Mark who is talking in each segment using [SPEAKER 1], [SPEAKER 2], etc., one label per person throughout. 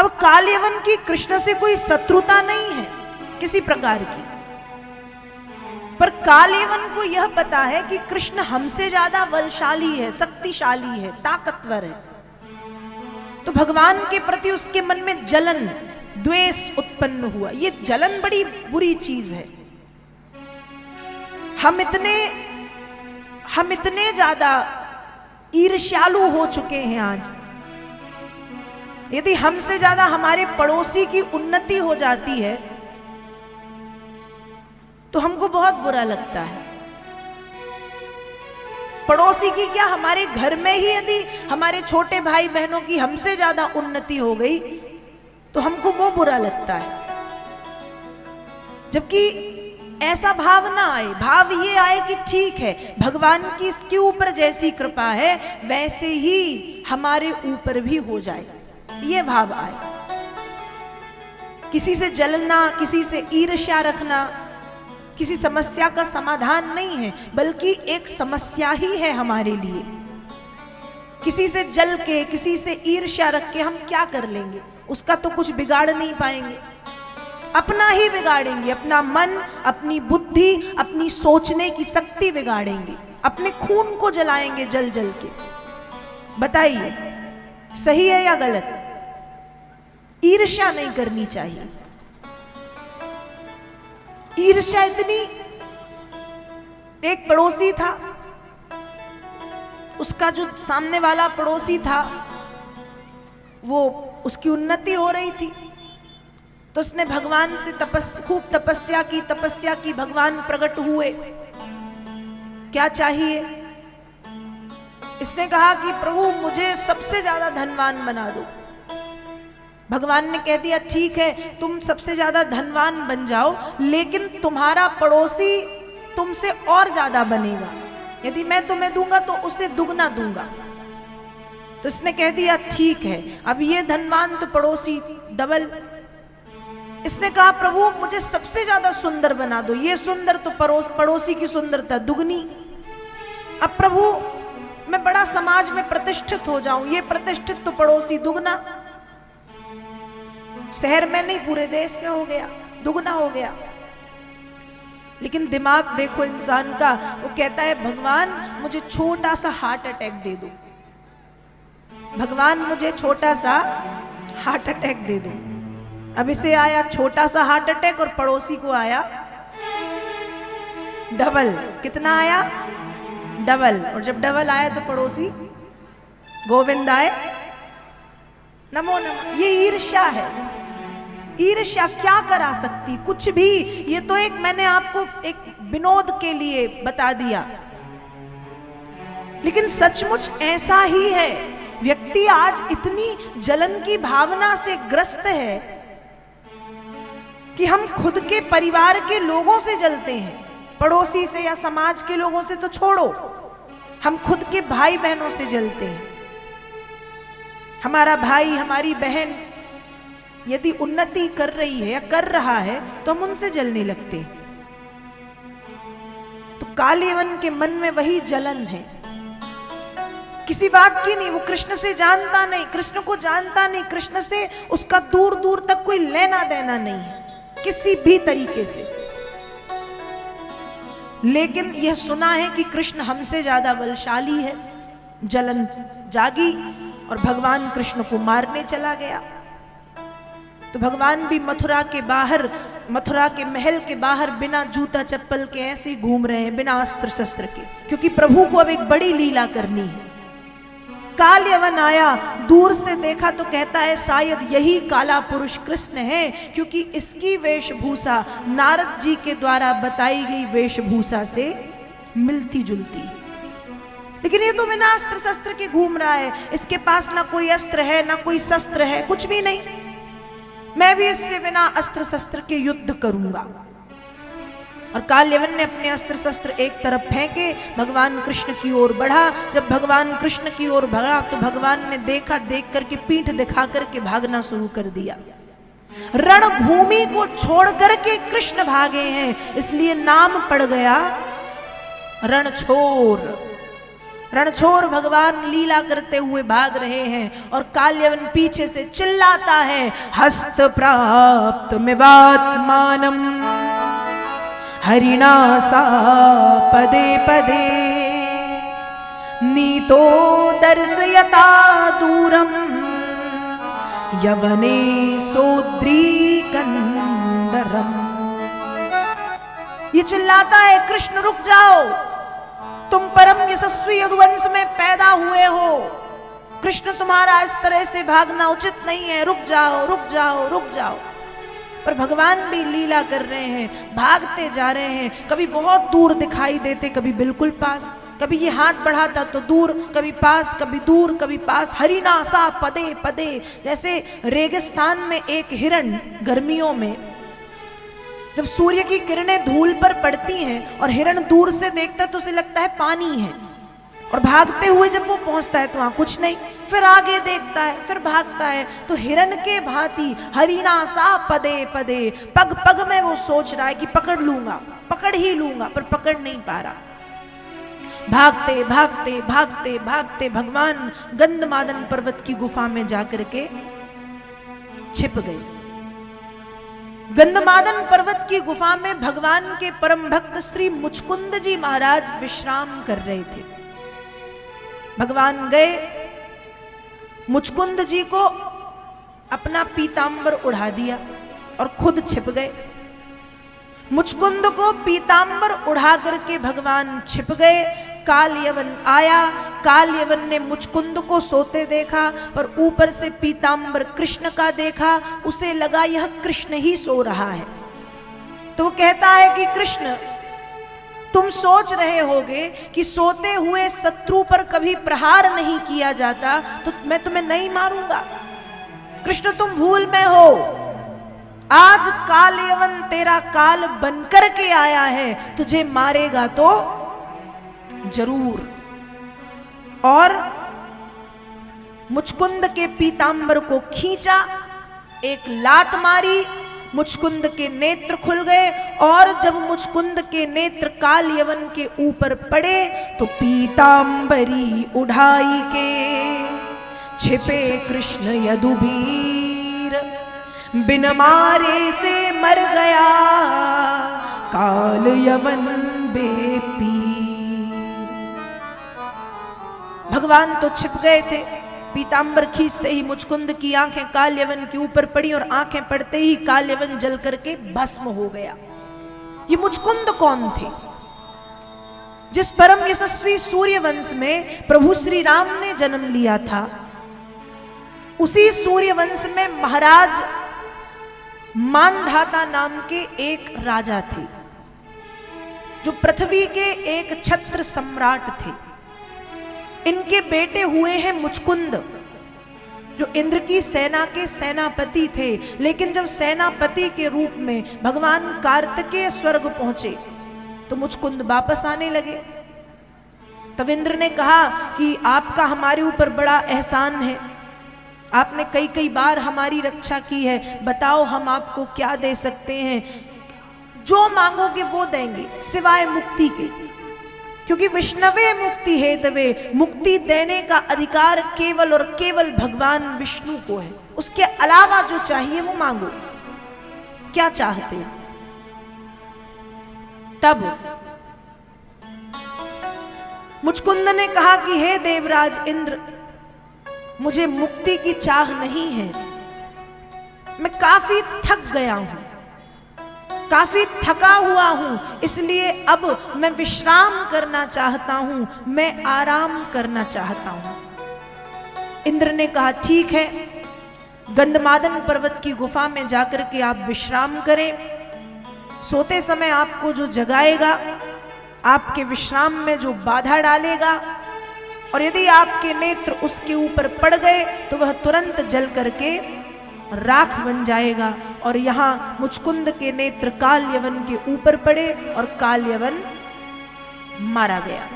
[SPEAKER 1] अब कालयवन की कृष्ण से कोई शत्रुता नहीं है किसी प्रकार की, पर कालयवन को यह पता है कि कृष्ण हमसे ज्यादा बलशाली है, शक्तिशाली है, ताकतवर है। तो भगवान के प्रति उसके मन में जलन, द्वेष उत्पन्न हुआ। ये जलन बड़ी बुरी चीज है। हम इतने ज्यादा ईर्ष्यालु हो चुके हैं आज। यदि हमसे ज्यादा हमारे पड़ोसी की उन्नति हो जाती है तो हमको बहुत बुरा लगता है। पड़ोसी की क्या, हमारे घर में ही यदि हमारे छोटे भाई बहनों की हमसे ज्यादा उन्नति हो गई तो हमको वो बुरा लगता है। जबकि ऐसा भाव ना आए, भाव ये आए कि ठीक है, भगवान की इसके ऊपर जैसी कृपा है वैसे ही हमारे ऊपर भी हो जाए, ये भाव आए। किसी से जलना, किसी से ईर्ष्या रखना किसी समस्या का समाधान नहीं है, बल्कि एक समस्या ही है हमारे लिए। किसी से जल के, किसी से ईर्ष्या रख के हम क्या कर लेंगे? उसका तो कुछ बिगाड़ नहीं पाएंगे, अपना ही बिगाड़ेंगे। अपना मन, अपनी बुद्धि, अपनी सोचने की शक्ति बिगाड़ेंगे, अपने खून को जलाएंगे जल जल के। बताइए सही है या गलत? ईर्ष्या नहीं करनी चाहिए। ईर्ष्या इतनी, एक पड़ोसी था, उसका जो सामने वाला पड़ोसी था वो, उसकी उन्नति हो रही थी तो उसने भगवान से खूब तपस्या की, भगवान प्रकट हुए। क्या चाहिए? इसने कहा कि प्रभु मुझे सबसे ज्यादा धनवान बना दो। भगवान ने कह दिया ठीक है, तुम सबसे ज्यादा धनवान बन जाओ, लेकिन तुम्हारा पड़ोसी तुमसे और ज्यादा बनेगा। यदि मैं तुम्हें दूंगा तो उसे दुगना दूंगा। तो इसने कह दिया ठीक है। अब ये धनवान तो पड़ोसी डबल। इसने कहा प्रभु मुझे सबसे ज्यादा सुंदर बना दो। ये सुंदर तो पड़ोसी की सुंदरता दुगनी। अब प्रभु मैं बड़ा समाज में प्रतिष्ठित हो जाऊं, ये प्रतिष्ठित तो पड़ोसी दुगना। शहर में नहीं, पूरे देश में हो गया, दुगना हो गया। लेकिन दिमाग देखो इंसान का, वो कहता है भगवान मुझे छोटा सा हार्ट अटैक दे दो, भगवान मुझे छोटा सा हार्ट अटैक दे दो। अब इसे आया छोटा सा हार्ट अटैक और पड़ोसी को आया डबल। कितना आया? डबल। और जब डबल आया तो पड़ोसी गोविंदाय नमो नमः। ये ईर्ष्या है। ईर्ष्या क्या करा सकती? कुछ भी। ये तो एक मैंने आपको एक विनोद के लिए बता दिया, लेकिन सचमुच ऐसा ही है। व्यक्ति आज इतनी जलन की भावना से ग्रस्त है कि हम खुद के परिवार के लोगों से जलते हैं, पड़ोसी से या समाज के लोगों से तो छोड़ो, हम खुद के भाई बहनों से जलते हैं। हमारा भाई, हमारी बहन यदि उन्नति कर रही है या कर रहा है तो हम उनसे जलने लगते हैं। तो कालयवन के मन में वही जलन है, किसी बात की नहीं। वो कृष्ण से जानता नहीं, कृष्ण को जानता नहीं, कृष्ण से उसका दूर दूर तक कोई लेना देना नहीं है किसी भी तरीके से। लेकिन यह सुना है कि कृष्ण हमसे ज्यादा बलशाली है। जलन जागी और भगवान कृष्ण को मारने चला गया। तो भगवान भी मथुरा के बाहर, मथुरा के महल के बाहर बिना जूता चप्पल के ऐसे ही घूम रहे हैं, बिना अस्त्र शस्त्र के, क्योंकि प्रभु को अब एक बड़ी लीला करनी है। कालयवन आया, दूर से देखा तो कहता है शायद यही काला पुरुष कृष्ण है, क्योंकि इसकी वेशभूषा नारद जी के द्वारा बताई गई वेशभूषा से मिलती जुलती। लेकिन ये तो बिना अस्त्र शस्त्र के घूम रहा है, इसके पास ना कोई अस्त्र है ना कोई शस्त्र है, कुछ भी नहीं। मैं भी इससे बिना अस्त्र शस्त्र के युद्ध करूंगा। और कालयवन ने अपने अस्त्र शस्त्र एक तरफ फेंके, भगवान कृष्ण की ओर बढ़ा। जब भगवान कृष्ण की ओर बढ़ा तो भगवान ने देखा, देख करके पीठ दिखा करके भागना शुरू कर दिया। रणभूमि को छोड़ करके कृष्ण भागे हैं, इसलिए नाम पड़ गया रणछोर। रणछोड़ भगवान लीला करते हुए भाग रहे हैं और काल्यवन पीछे से चिल्लाता है, हस्त प्राप्त मिवात्मानम हरिणा सा पदे पदे नीतो दर्शयता दूरम यवने सोद्री कंदरम। ये चिल्लाता है, कृष्ण रुक जाओ, तुम परम यशस्वी यदुवंश में पैदा हुए हो, कृष्ण तुम्हारा इस तरह से भागना उचित नहीं है, रुक जाओ रुक जाओ रुक जाओ। पर भगवान भी लीला कर रहे हैं, भागते जा रहे हैं, कभी बहुत दूर दिखाई देते, कभी बिल्कुल पास, कभी ये हाथ बढ़ाता तो दूर, कभी पास, कभी दूर, कभी पास। हरिनासा पदे पदे, जैसे रेगिस्तान में एक हिरण गर्मियों में जब सूर्य की किरणें धूल पर पड़ती हैं और हिरण दूर से देखता है तो उसे लगता है पानी है, और भागते हुए जब वो पहुंचता है तो वहां कुछ नहीं, फिर आगे देखता है, फिर भागता है। तो हिरण के भांति हरिणासा पदे पदे, पग पग में वो सोच रहा है कि पकड़ लूंगा, पकड़ ही लूंगा, पर पकड़ नहीं पा रहा। भागते भागते भागते भागते भगवान गंधमादन पर्वत की गुफा में जाकर के छिप गए। गंधमादन पर्वत की गुफा में भगवान के परम भक्त श्री मुचकुंद जी महाराज विश्राम कर रहे थे। भगवान गए, मुचकुंद जी को अपना पीतांबर उड़ा दिया और खुद छिप गए। मुचकुंद को पीतांबर उड़ा करके भगवान छिप गए। कालयवन आया, कालयवन ने मुचकुंद को सोते देखा, पर ऊपर से पीतांबर कृष्ण का देखा, उसे लगा यह कृष्ण ही सो रहा है। तो वो कहता है कि कृष्ण, तुम सोच रहे होगे कि सोते हुए शत्रु पर कभी प्रहार नहीं किया जाता, तो मैं तुम्हें नहीं मारूंगा। कृष्ण तुम भूल में हो, आज कालयवन तेरा काल बनकर के आया है, तुझे मारेगा तो जरूर। और मुचकुंद के पीतांबर को खींचा, एक लात मारी, मुचकुंद के नेत्र खुल गए, और जब मुचकुंद के नेत्र कालयवन के ऊपर पड़े तो पीतांबरी उठाई के छिपे कृष्ण यदुवीर, बिन मारे से मर गया कालयवन बेपीर। भगवान तो छिप गए थे, पीतांबर खींचते ही मुचकुंद की आंखें कालयवन के ऊपर पड़ी और आंखें पड़ते ही कालयवन जल करके भस्म हो गया। ये मुचकुंद कौन थे? जिस परम यशस्वी सूर्यवंश में प्रभु श्री राम ने जन्म लिया था, उसी सूर्यवंश में महाराज मानधाता नाम के एक राजा थे, जो पृथ्वी के एक छत्र सम्राट थे। इनके बेटे हुए हैं मुचकुंद, जो इंद्र की सेना के सेनापति थे। लेकिन जब सेनापति के रूप में भगवान कार्तिकेय स्वर्ग पहुंचे तो मुचकुंद वापस आने लगे। तब इंद्र ने कहा कि आपका हमारे ऊपर बड़ा एहसान है, आपने कई कई बार हमारी रक्षा की है, बताओ हम आपको क्या दे सकते हैं? जो मांगोगे वो देंगे सिवाय मुक्ति के, क्योंकि विष्णवे मुक्ति हेतवे, मुक्ति देने का अधिकार केवल और केवल भगवान विष्णु को है। उसके अलावा जो चाहिए वो मांगो। क्या चाहते हैं? तब मुचकुंद ने कहा कि हे देवराज इंद्र, मुझे मुक्ति की चाह नहीं है, मैं काफी थक गया हूं, काफी थका हुआ हूं, इसलिए अब मैं विश्राम करना चाहता हूं, मैं आराम करना चाहता हूं। इंद्र ने कहा ठीक है, गंधमादन पर्वत की गुफा में जाकर के आप विश्राम करें। सोते समय आपको जो जगाएगा, आपके विश्राम में जो बाधा डालेगा, और यदि आपके नेत्र उसके ऊपर पड़ गए तो वह तुरंत जल करके राख बन जाएगा। और यहां मुचकुंद के नेत्र कालयवन के ऊपर पड़े और कालयवन मारा गया।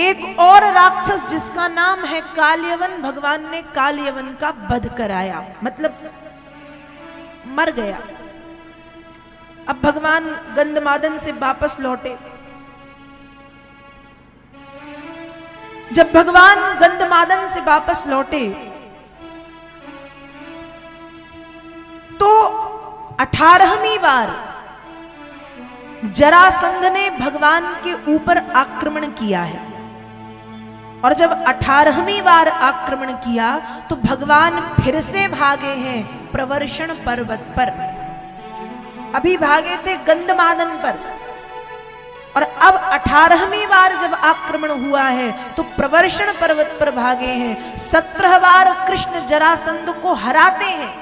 [SPEAKER 1] एक और राक्षस जिसका नाम है कालयवन, भगवान ने कालयवन का वध कराया, मतलब मर गया। अब भगवान गंधमादन से वापस लौटे। जब भगवान गंधमादन से वापस लौटे तो 18वीं बार जरासंध ने भगवान के ऊपर आक्रमण किया है। और जब 18वीं बार आक्रमण किया तो भगवान फिर से भागे हैं प्रवर्षण पर्वत पर। अभी भागे थे गंधमादन पर और अब 18वीं बार जब आक्रमण हुआ है तो प्रवर्षण पर्वत पर भागे हैं। 17 बार कृष्ण जरासंध को हराते हैं,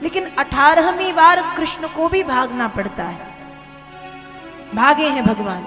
[SPEAKER 1] लेकिन 18वीं बार कृष्ण को भी भागना पड़ता है। भागे हैं भगवान।